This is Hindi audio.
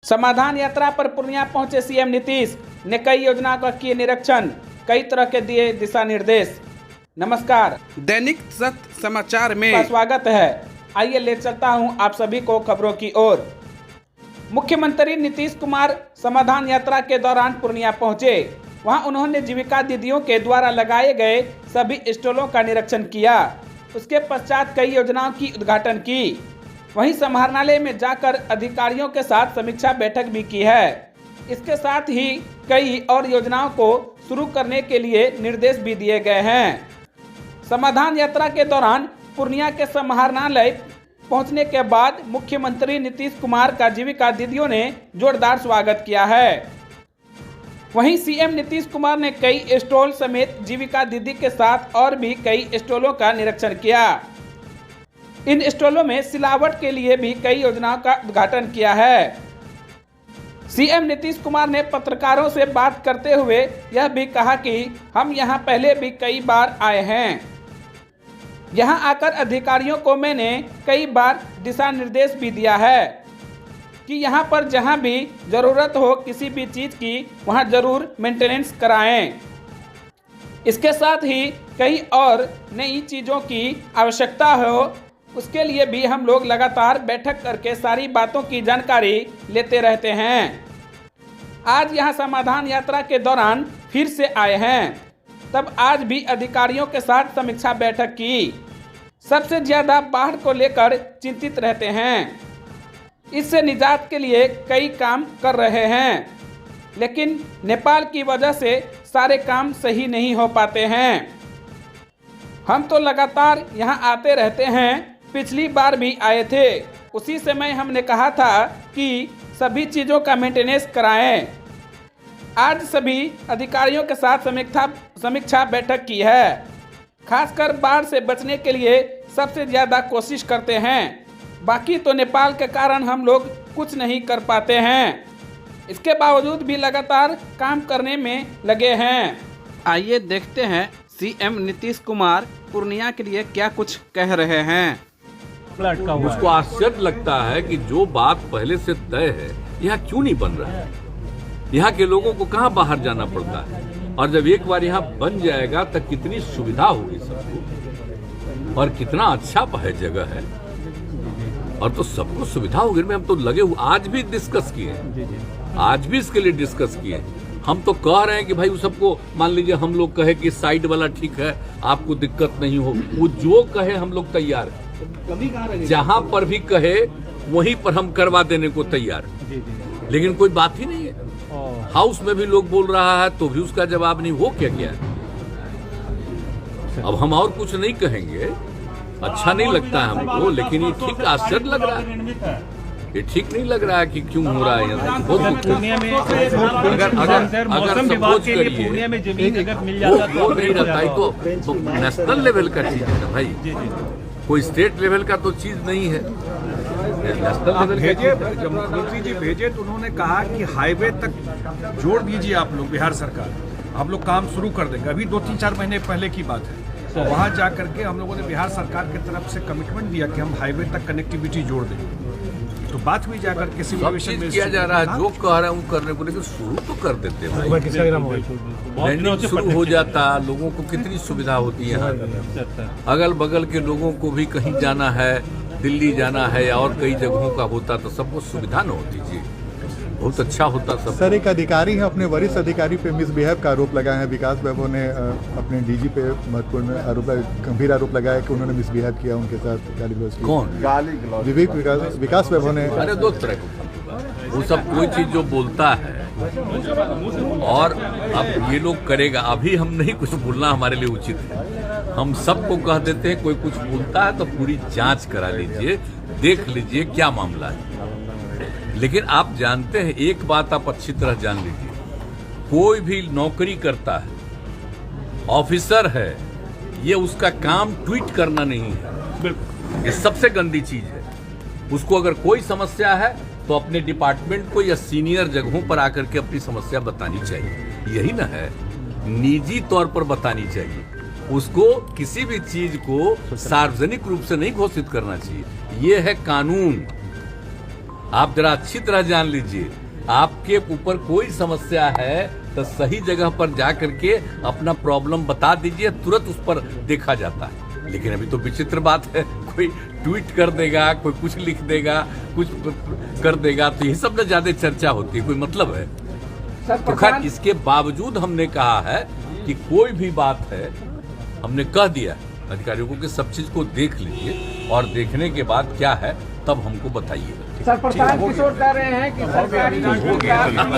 समाधान यात्रा पर पूर्णिया पहुंचे सीएम नीतीश ने कई योजनाओं का किए निरीक्षण, कई तरह के दिए दिशा निर्देश। नमस्कार, दैनिक सत्य समाचार में स्वागत है। आइए ले चलता हूं आप सभी को खबरों की ओर। मुख्यमंत्री नीतीश कुमार समाधान यात्रा के दौरान पूर्णिया पहुंचे। वहां उन्होंने जीविका दीदियों के द्वारा लगाए गए सभी स्टॉलों का निरीक्षण किया। उसके पश्चात कई योजनाओं की उद्घाटन की। वहीं समाहरणालय में जाकर अधिकारियों के साथ समीक्षा बैठक भी की है। इसके साथ ही कई और योजनाओं को शुरू करने के लिए निर्देश भी दिए गए हैं। समाधान यात्रा के दौरान पूर्णिया के समाहरणालय पहुंचने के बाद मुख्यमंत्री नीतीश कुमार का जीविका दीदियों ने जोरदार स्वागत किया है। वहीं सीएम नीतीश कुमार ने कई स्टॉल समेत जीविका दीदी के साथ और भी कई स्टॉलों का निरीक्षण किया। इन स्टॉलों में सिलावट के लिए भी कई योजनाओं का उद्घाटन किया है। सीएम नीतीश कुमार ने पत्रकारों से बात करते हुए यह भी कहा कि हम यहां पहले भी कई बार आए हैं। यहां आकर अधिकारियों को मैंने कई बार दिशा निर्देश भी दिया है कि यहां पर जहां भी जरूरत हो किसी भी चीज की वहां जरूर मेंटेनेंस कराएं। इसके साथ ही कई और नई चीजों की आवश्यकता हो उसके लिए भी हम लोग लगातार बैठक करके सारी बातों की जानकारी लेते रहते हैं। आज यहां समाधान यात्रा के दौरान फिर से आए हैं, तब आज भी अधिकारियों के साथ समीक्षा बैठक की। सबसे ज्यादा बाढ़ को लेकर चिंतित रहते हैं। इससे निजात के लिए कई काम कर रहे हैं, लेकिन नेपाल की वजह से सारे काम सही नहीं हो पाते हैं। हम तो लगातार यहां आते रहते हैं, पिछली बार भी आए थे। उसी समय हमने कहा था कि सभी चीज़ों का मेंटेनेंस कराएं। आज सभी अधिकारियों के साथ समीक्षा बैठक की है। खासकर बाढ़ से बचने के लिए सबसे ज़्यादा कोशिश करते हैं। बाकी तो नेपाल के कारण हम लोग कुछ नहीं कर पाते हैं। इसके बावजूद भी लगातार काम करने में लगे हैं। आइए देखते हैं सीएम नीतीश कुमार पूर्णिया के लिए क्या कुछ कह रहे हैं। उसको आश्चर्य लगता है कि जो बात पहले से तय है यहाँ क्यों नहीं बन रहा है। यहाँ के लोगों को कहाँ बाहर जाना पड़ता है, और जब एक बार यहाँ बन जाएगा तो कितनी सुविधा होगी सबको, और कितना अच्छा जगह है, और तो सबको सुविधा होगी। में हम तो लगे हुए आज भी डिस्कस किए, आज भी इसके लिए डिस्कस किए। हम तो कह रहे हैं कि भाई सबको, मान लीजिए हम लोग कहे कि साइड वाला ठीक है, आपको दिक्कत नहीं हो, वो जो कहे हम लोग तैयार है। जहां पर भी कहे वहीं पर हम करवा देने को तैयार, लेकिन कोई बात ही नहीं है। हाउस में भी लोग बोल रहा है तो भी उसका जवाब नहीं। हो क्या है। अब हम और कुछ नहीं कहेंगे, अच्छा नहीं लगता है हमको, लेकिन ये ठीक आश्चर्य लग रहा है। ये ठीक नहीं लग रहा है कि क्यों हो रहा है। अगर सपोज करिए वो नहीं रहता है तो नेशनल लेवल का चीज है ना भाई, कोई स्टेट लेवल का तो चीज नहीं है। भेजे, जब मुख्यमंत्री जी भेजे तो उन्होंने कहा कि हाईवे तक जोड़ दीजिए आप लोग, बिहार सरकार हम लोग काम शुरू कर देंगे। अभी 2-3-4 महीने पहले की बात है। वहाँ जा करके हम लोगों ने बिहार सरकार की तरफ से कमिटमेंट दिया कि हम हाईवे तक कनेक्टिविटी जोड़ देंगे। तो बात हुई जाकर के सिचुएशन में किया जा रहा है, जो कह रहा हूँ करने को, लेकिन शुरू तो कर देते भाई। शुरू हो जाता, लोगों को कितनी सुविधा होती है। यहाँ अगल बगल के लोगों को भी कहीं जाना है, दिल्ली जाना है या और कई जगहों का होता तो सबको सुविधा न होती जी, बहुत अच्छा होता सब। सर, एक अधिकारी है, अपने वरिष्ठ अधिकारी पे मिसबिहेव का आरोप लगाया है। विकास वैभव ने अपने डीजी पे महत्वपूर्ण गंभीर आरोप लगाया कि उन्होंने मिसबिहेव किया उनके साथ, गाली गलौज की। कौन? विकास वैभव ने। अरे दो तरह को वो सब कोई चीज जो बोलता है और अब ये लोग करेगा। अभी हम नहीं कुछ बोलना हमारे लिए उचित है। हम सबको कह देते हैं कोई कुछ बोलता है तो पूरी जांच करा लीजिए, देख लीजिए क्या मामला है। लेकिन आप जानते हैं एक बात आप अच्छी तरह जान लीजिए, कोई भी नौकरी करता है, ऑफिसर है, ये उसका काम ट्वीट करना नहीं है। ये सबसे गंदी चीज है। उसको अगर कोई समस्या है तो अपने डिपार्टमेंट को या सीनियर जगहों पर आकर के अपनी समस्या बतानी चाहिए। यही ना है, निजी तौर पर बतानी चाहिए। उसको किसी भी चीज को सार्वजनिक रूप से नहीं घोषित करना चाहिए। ये है कानून। आप जरा अच्छी तरह जान लीजिए, आपके ऊपर कोई समस्या है तो सही जगह पर जा करके अपना प्रॉब्लम बता दीजिए, तुरंत उस पर देखा जाता है। लेकिन अभी तो विचित्र बात है, कोई ट्वीट कर देगा, कोई कुछ लिख देगा, कुछ कर देगा, तो ये सब में ज्यादा चर्चा होती है, कोई मतलब है? तो खैर, इसके बावजूद हमने कहा है कि कोई भी बात है, हमने कह दिया अधिकारियों को कि सब चीज को देख लीजिए और देखने के बाद क्या है तब हमको बताइए। सर, प्रशांत किशोर कह रहे हैं कि सरकारी